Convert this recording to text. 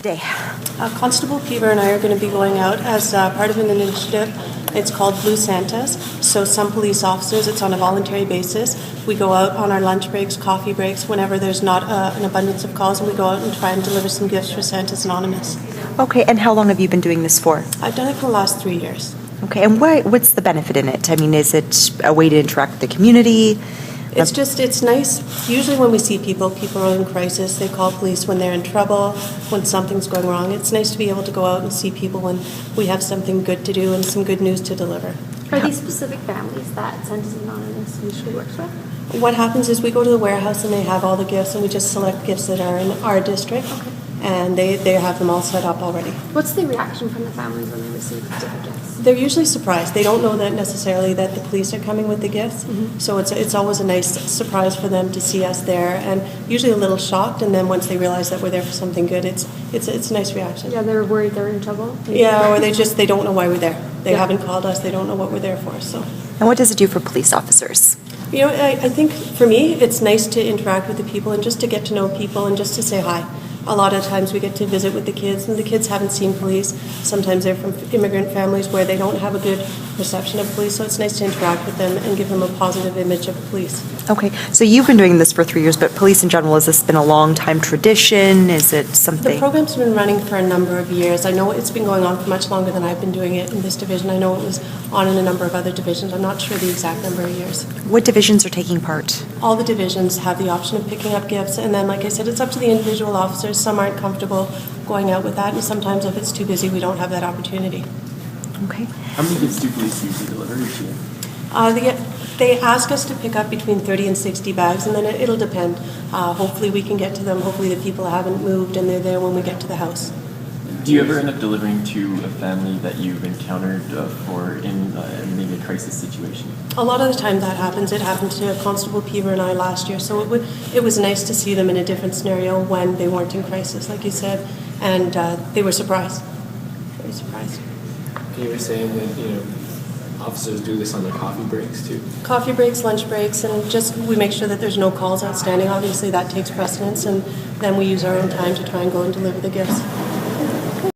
Today. Constable Peever and I are going to be going out as part of an initiative. It's called Blue Santas. So some police officers, it's on a voluntary basis. We go out on our lunch breaks, coffee breaks, whenever there's not an abundance of calls, and we go out and try and deliver some gifts for Santas Anonymous. Okay, and how long have you been doing this for? I've done it for the last 3 years. Okay, and what's the benefit in it? I mean, is it a way to interact with the community? It's nice. Usually when we see people are in crisis. They call police when they're in trouble, when something's going wrong. It's nice to be able to go out and see people when we have something good to do and some good news to deliver. Are these specific families that Santas Anonymous usually works with? What happens is we go to the warehouse and they have all the gifts, and we just select gifts that are in our district. Okay. And they have them all set up already. What's the reaction from the families when they receive different gifts? They're usually surprised. They don't know that necessarily that the police are coming with the gifts. Mm-hmm. So it's always a nice surprise for them to see us there, and usually a little shocked. And then once they realize that we're there for something good, it's a nice reaction. Yeah, they're worried they're in trouble. Yeah, or they don't know why we're there. They haven't called us. They don't know what we're there for. So. And what does it do for police officers? You know, I think for me, it's nice to interact with the people and just to get to know people and just to say hi. A lot of times we get to visit with the kids, and the kids haven't seen police. Sometimes they're from immigrant families where they don't have a good perception of police, so it's nice to interact with them and give them a positive image of police. Okay, so you've been doing this for 3 years, but police in general, has this been a long-time tradition? Is it something? The program's been running for a number of years. I know it's been going on for much longer than I've been doing it in this division. I know it was on in a number of other divisions. I'm not sure the exact number of years. What divisions are taking part? All the divisions have the option of picking up gifts, and then, like I said, it's up to the individual officers. Some aren't comfortable going out with that, and sometimes if it's too busy, we don't have that opportunity. Okay. How many gifts do police usually deliver each year? They ask us to pick up between 30 and 60 bags, and then it'll depend. Hopefully we can get to them. Hopefully the people haven't moved and they're there when we get to the house. Do you ever end up delivering to a family that you've encountered in maybe a crisis situation? A lot of the time that happens. It happened to Constable Peever and I last year, so it was nice to see them in a different scenario when they weren't in crisis, like you said, and they were surprised. Very surprised. You were saying that, officers do this on their coffee breaks too? Coffee breaks, lunch breaks, and just we make sure that there's no calls outstanding. Obviously that takes precedence, and then we use our own time to try and go and deliver the gifts.